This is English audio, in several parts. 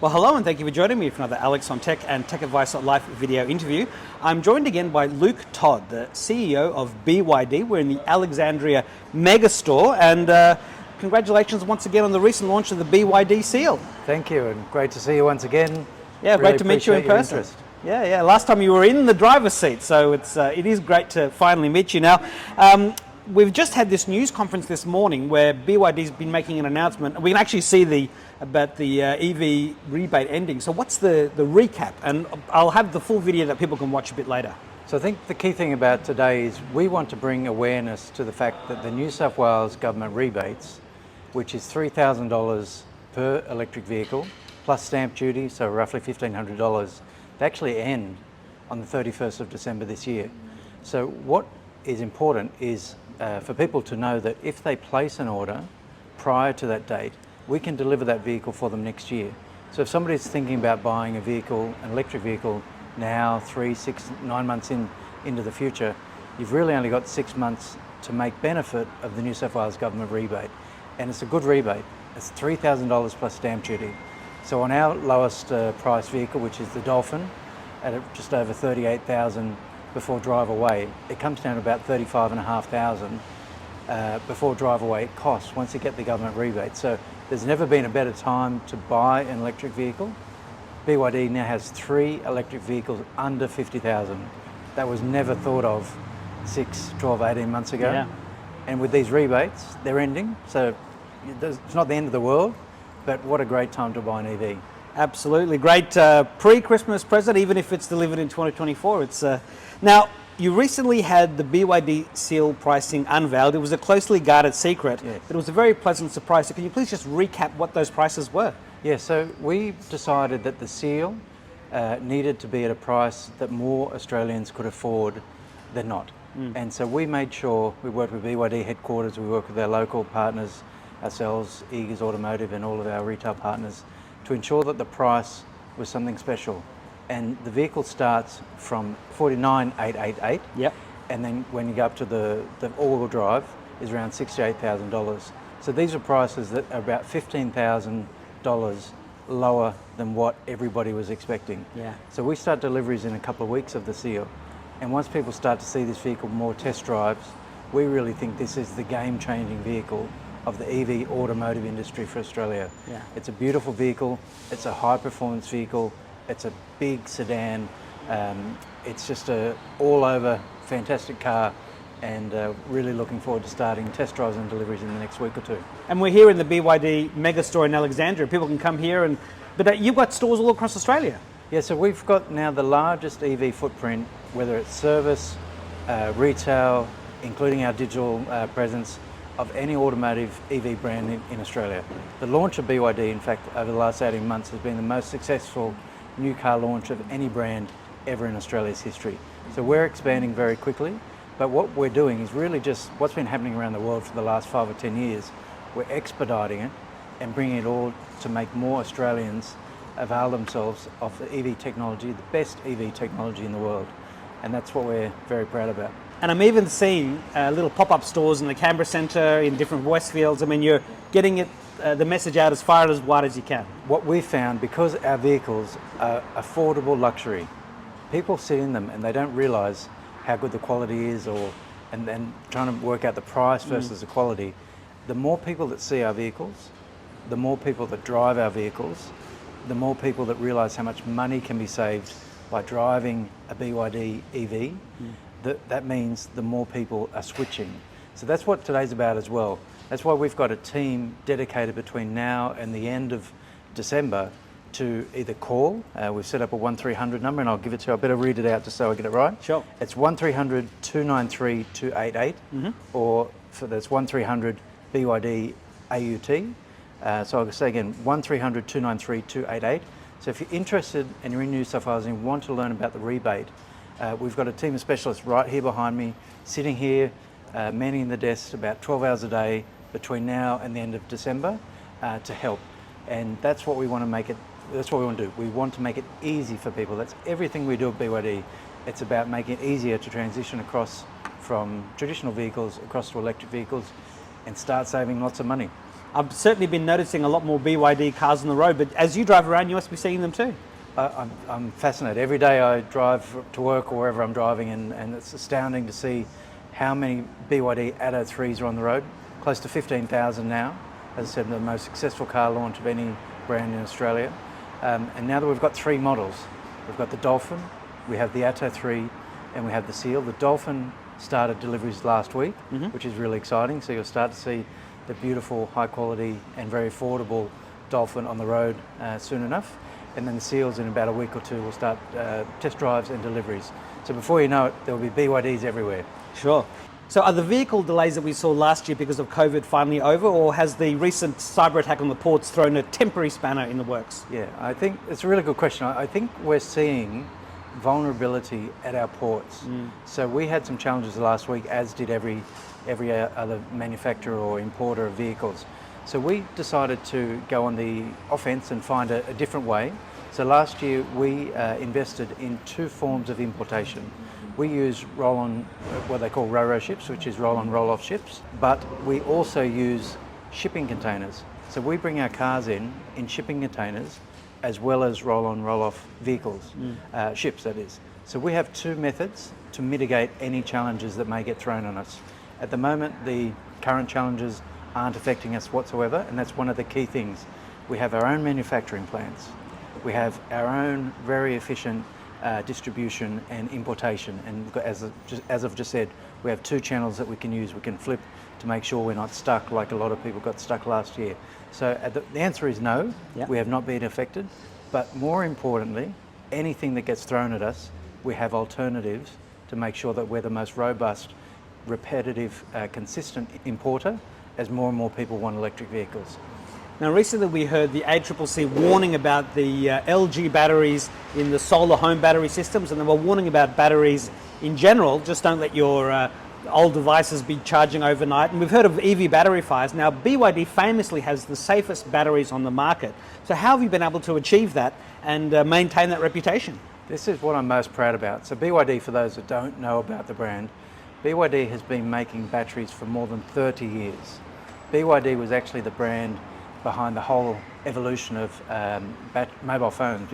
Well, hello and thank you for joining me for another Alex on Tech and Tech Advice Live video interview. I'm joined again by Luke Todd, the CEO of BYD. We're in the Alexandria Megastore, and congratulations once again on the recent launch of the BYD Seal. Thank you, and great to see you once again. Yeah, Really great to meet you in person. Interest. Yeah. Last time you were in the driver's seat, so it is great to finally meet you now. We've just had this news conference this morning where BYD's been making an announcement. We can actually see about the EV rebate ending. So what's the recap? And I'll have the full video that people can watch a bit later. So I think the key thing about today is we want to bring awareness to the fact that the New South Wales government rebates, which is $3,000 per electric vehicle, plus stamp duty, so roughly $1,500, they actually end on the 31st of December this year. So what is important is for people to know that if they place an order prior to that date, we can deliver that vehicle for them next year. So if somebody's thinking about buying a vehicle, an electric vehicle, now 3, 6, 9 months into the future, you've really only got 6 months to make benefit of the New South Wales government rebate. And it's a good rebate. It's $3,000 plus stamp duty. So on our lowest price vehicle, which is the Dolphin, at just over $38,000 before drive away, it comes down to about $35,500 before drive away costs once you get the government rebate. So there's never been a better time to buy an electric vehicle. BYD now has 3 electric vehicles under $50,000. That was never thought of 6, 12, 18 months ago. Yeah. And with these rebates, they're ending. So it's not the end of the world, but what a great time to buy an EV. Absolutely. Great pre-Christmas present, even if it's delivered in 2024. Now, you recently had the BYD Seal pricing unveiled. It was a closely guarded secret, Yes. but it was a very pleasant surprise. So can you please just recap what those prices were? Yeah, so we decided that the Seal needed to be at a price that more Australians could afford than not. And so we made sure, we worked with BYD headquarters, we worked with our local partners, ourselves, Eagers Automotive and all of our retail partners, to ensure that the price was something special. And the vehicle starts from $49,888. Yep. And then when you go up to the all-wheel drive is around $68,000. So these are prices that are about $15,000 lower than what everybody was expecting. Yeah. So we start deliveries in a couple of weeks of the Seal. And once people start to see this vehicle, more test drives, we really think this is the game-changing vehicle of the EV automotive industry for Australia. Yeah. It's a beautiful vehicle, it's a high-performance vehicle, it's a big sedan, it's just a all-over fantastic car, and really looking forward to starting test drives and deliveries in the next week or two. And we're here in the BYD Megastore in Alexandria. People can come here, but you've got stores all across Australia. Yeah, so we've got now the largest EV footprint, whether it's service, retail, including our digital presence, of any automotive EV brand in Australia. The launch of BYD, in fact, over the last 18 months has been the most successful new car launch of any brand ever in Australia's history. So we're expanding very quickly, but what we're doing is really just what's been happening around the world for the last 5 or 10 years. We're expediting it and bringing it all to make more Australians avail themselves of the EV technology, the best EV technology in the world. And that's what we're very proud about. And I'm even seeing little pop-up stores in the Canberra Centre, in different Westfields. I mean, you're getting the message out as far and as wide as you can. What we found, because our vehicles are affordable luxury, people sit in them and they don't realise how good the quality is, and then trying to work out the price versus the quality. The more people that see our vehicles, the more people that drive our vehicles, the more people that realise how much money can be saved by driving a BYD EV. That means the more people are switching. So that's what today's about as well. That's why we've got a team dedicated between now and the end of December to either call, we've set up a 1300 number, and I'll give it to you, I better read it out just so I get it right. Sure. It's 1300 293 288, or that's 1300 BYD AUT. So I'll say again, 1300 293 288. So if you're interested and you're in New South Wales and you want to learn about the rebate, we've got a team of specialists right here behind me, sitting here, manning the desks about 12 hours a day between now and the end of December to help. And that's what we want to make it, that's what we want to do. We want to make it easy for people. That's everything we do at BYD. It's about making it easier to transition across from traditional vehicles across to electric vehicles and start saving lots of money. I've certainly been noticing a lot more BYD cars on the road, but as you drive around, you must be seeing them too. I'm fascinated. Every day I drive to work or wherever I'm driving, and it's astounding to see how many BYD Atto 3s are on the road. Close to 15,000 now. As I said, the most successful car launch of any brand in Australia. And now that we've got 3 models, we've got the Dolphin, we have the Atto 3, and we have the Seal. The Dolphin started deliveries last week, which is really exciting. So you'll start to see the beautiful, high quality and very affordable Dolphin on the road soon enough. And then the Seals in about a week or two will start test drives and deliveries. So before you know it, there will be BYDs everywhere. Sure. So are the vehicle delays that we saw last year because of COVID finally over, or has the recent cyber attack on the ports thrown a temporary spanner in the works? Yeah, I think it's a really good question. I think we're seeing vulnerability at our ports. So we had some challenges last week, as did every other manufacturer or importer of vehicles. So we decided to go on the offense and find a different way. So last year we invested in 2 forms of importation. We use roll-on, what they call ro-ro ships, which is roll-on, roll-off ships, but we also use shipping containers. So we bring our cars in shipping containers, as well as roll-on, roll-off vehicles, ships that is. So we have 2 methods to mitigate any challenges that may get thrown on us. At the moment, the current challenges aren't affecting us whatsoever, and that's one of the key things. We have our own manufacturing plants. We have our own very efficient distribution and importation, and as I've just said, we have 2 channels that we can use. We can flip to make sure we're not stuck like a lot of people got stuck last year. So the answer is no, we have not been affected, but more importantly, anything that gets thrown at us, we have alternatives to make sure that we're the most robust, repetitive, consistent importer as more and more people want electric vehicles. Now, recently we heard the ACCC warning about the LG batteries in the solar home battery systems, and they were warning about batteries in general. Just don't let your old devices be charging overnight. And we've heard of EV battery fires. Now, BYD famously has the safest batteries on the market. So how have you been able to achieve that and maintain that reputation? This is what I'm most proud about. So BYD, for those that don't know about the brand, BYD has been making batteries for more than 30 years. BYD was actually the brand behind the whole evolution of mobile phones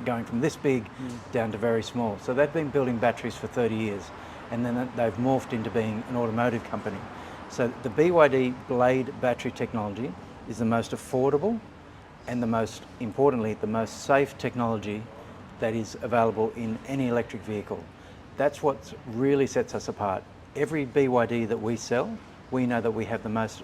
going from this big down to very small. So they've been building batteries for 30 years, and then they've morphed into being an automotive company. So the BYD Blade battery technology is the most affordable and importantly, the most safe technology that is available in any electric vehicle. That's what really sets us apart. Every BYD that we sell, we know that we have the most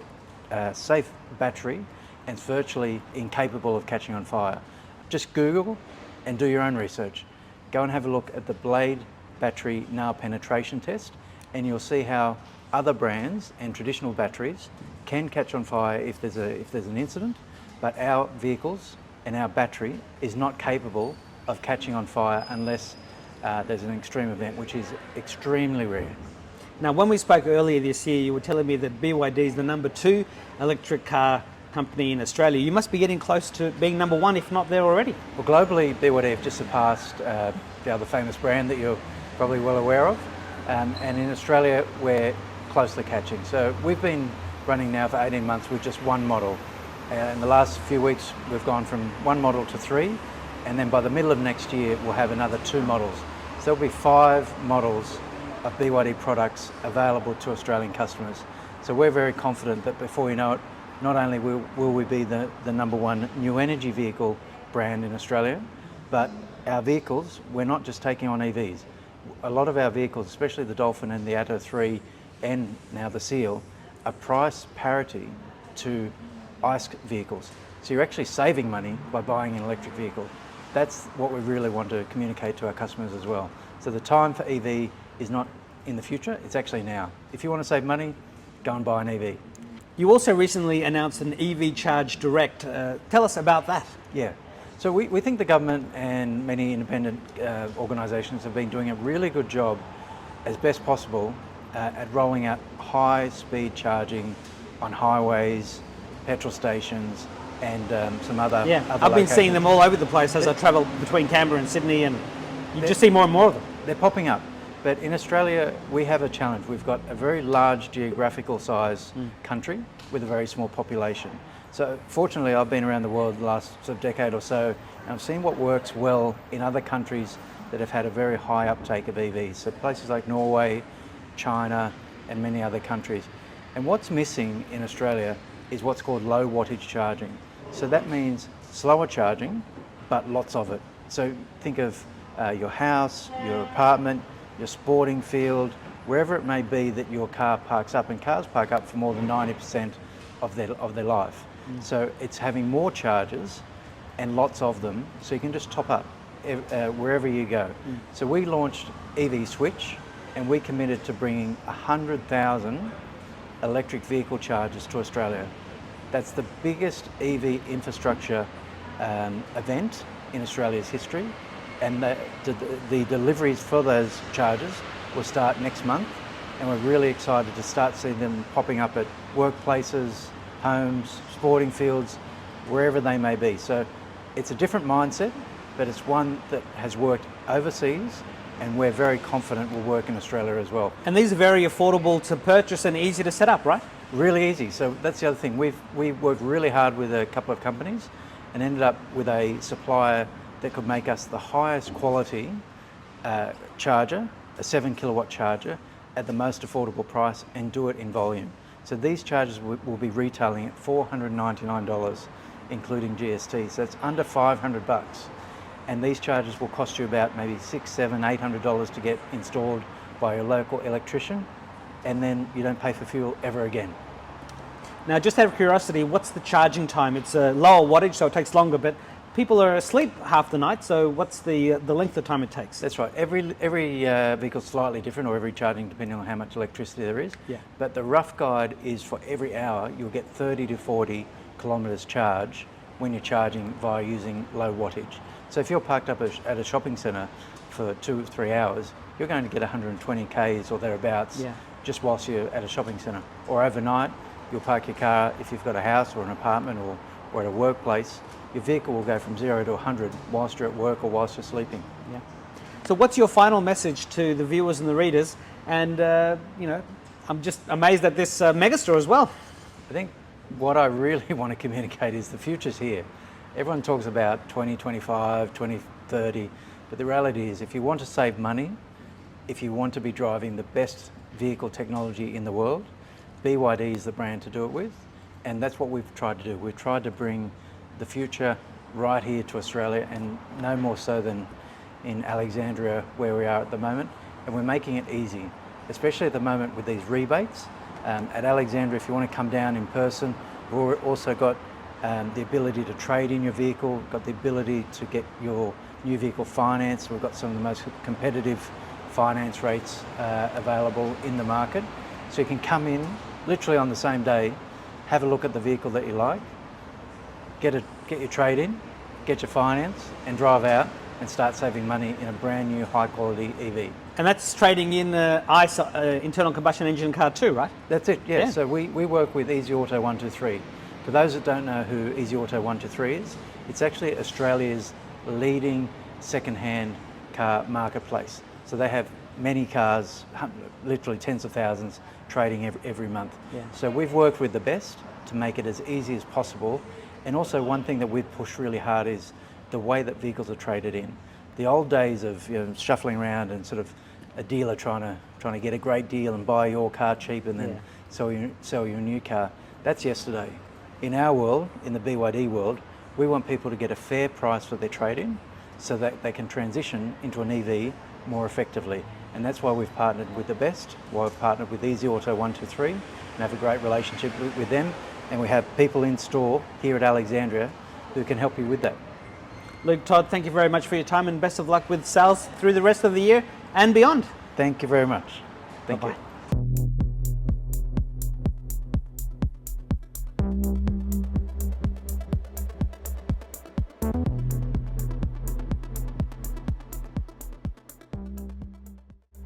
safe battery, and it's virtually incapable of catching on fire. Just Google and do your own research. Go and have a look at the Blade battery nail penetration test, and you'll see how other brands and traditional batteries can catch on fire if there's an incident, but our vehicles and our battery is not capable of catching on fire unless there's an extreme event, which is extremely rare. Now, when we spoke earlier this year, you were telling me that BYD is the number 2 electric car company in Australia. You must be getting close to being number 1, if not there already. Well, globally, BYD have just surpassed the other famous brand that you're probably well aware of. And in Australia, we're closely catching. So we've been running now for 18 months with just 1 model. In the last few weeks, we've gone from 1 model to 3, and then by the middle of next year, we'll have another 2 models. So there'll be 5 models of BYD products available to Australian customers. So we're very confident that before you know it, not only will we be the number 1 new energy vehicle brand in Australia, but our vehicles, we're not just taking on EVs. A lot of our vehicles, especially the Dolphin and the Atto 3 and now the Seal, are price parity to ICE vehicles. So you're actually saving money by buying an electric vehicle. That's what we really want to communicate to our customers as well. So the time for EV is not in the future, it's actually now. If you want to save money, go and buy an EV. You also recently announced an EV Charge Direct. Tell us about that. Yeah, so we think the government and many independent organisations have been doing a really good job as best possible at rolling out high-speed charging on highways, petrol stations, and some other I've locations. been seeing them all over the place as I travel between Canberra and Sydney, and you just see more and more of them. They're popping up. But in Australia, we have a challenge. We've got a very large geographical size country with a very small population. So fortunately, I've been around the world the last sort of decade or so, and I've seen what works well in other countries that have had a very high uptake of EVs. So places like Norway, China, and many other countries. And what's missing in Australia is what's called low wattage charging. So that means slower charging, but lots of it. So think of your house, your apartment, your sporting field, wherever it may be that your car parks up, and cars park up for more than 90% of their life. So it's having more chargers and lots of them, so you can just top up wherever you go. So we launched EV Switch, and we committed to bringing 100,000 electric vehicle chargers to Australia. That's the biggest EV infrastructure event in Australia's history, and the deliveries for those chargers will start next month, and we're really excited to start seeing them popping up at workplaces, homes, sporting fields, wherever they may be. So it's a different mindset, but it's one that has worked overseas, and we're very confident will work in Australia as well. And these are very affordable to purchase and easy to set up, right? Really easy. So that's the other thing. We worked really hard with a couple of companies and ended up with a supplier that could make us the highest quality charger, a 7 kilowatt charger, at the most affordable price, and do it in volume. So these chargers will be retailing at $499, including GST. So it's under $500. And these chargers will cost you about maybe $600, $700, $800 to get installed by your local electrician, and then you don't pay for fuel ever again. Now, just out of curiosity, what's the charging time? It's a lower wattage, so it takes longer, but people are asleep half the night, so what's the length of time it takes? That's right. Every vehicle's slightly different, or every charging depending on how much electricity there is. Yeah. But the rough guide is for every hour you'll get 30 to 40 kilometres charge when you're charging via using low wattage. So if you're parked up at a shopping centre for 2 or 3 hours, you're going to get 120 k's or thereabouts just whilst you're at a shopping centre. Or overnight, you'll park your car, if you've got a house or an apartment or at a workplace, your vehicle will go from 0 to 100 whilst you're at work or whilst you're sleeping. Yeah. So what's your final message to the viewers and the readers? And, I'm just amazed at this megastore as well. I think what I really want to communicate is the future's here. Everyone talks about 2025, 2030, but the reality is if you want to save money, if you want to be driving the best vehicle technology in the world, BYD is the brand to do it with, and that's what we've tried to do. We've tried to bring the future right here to Australia, and no more so than in Alexandria where we are at the moment, and we're making it easy, especially at the moment with these rebates. At Alexandria, if you want to come down in person, we've also got the ability to trade in your vehicle, got the ability to get your new vehicle financed. We've got some of the most competitive finance rates available in the market. So you can come in literally on the same day, have a look at the vehicle that you like, get your trade in, get your finance, and drive out and start saving money in a brand new high quality EV. And that's trading in ICE, internal combustion engine car too, right? That's it, yeah. So we work with Easy Auto 123. For those that don't know who Easy Auto 123 is, it's actually Australia's leading second-hand car marketplace. So they have many cars, literally tens of thousands, trading every month. Yeah. So we've worked with the best to make it as easy as possible. And also one thing that we've pushed really hard is the way that vehicles are traded in. The old days of shuffling around and sort of a dealer trying to get a great deal and buy your car cheap and then sell you a new car, that's yesterday. In our world, in the BYD world, we want people to get a fair price for their trade-in so that they can transition into an EV more effectively. And that's why we've partnered with the best, why we've partnered with Easy Auto 123 and have a great relationship with them. And we have people in store here at Alexandria who can help you with that. Luke, Todd, thank you very much for your time and best of luck with sales through the rest of the year and beyond. Thank you very much. Thank you.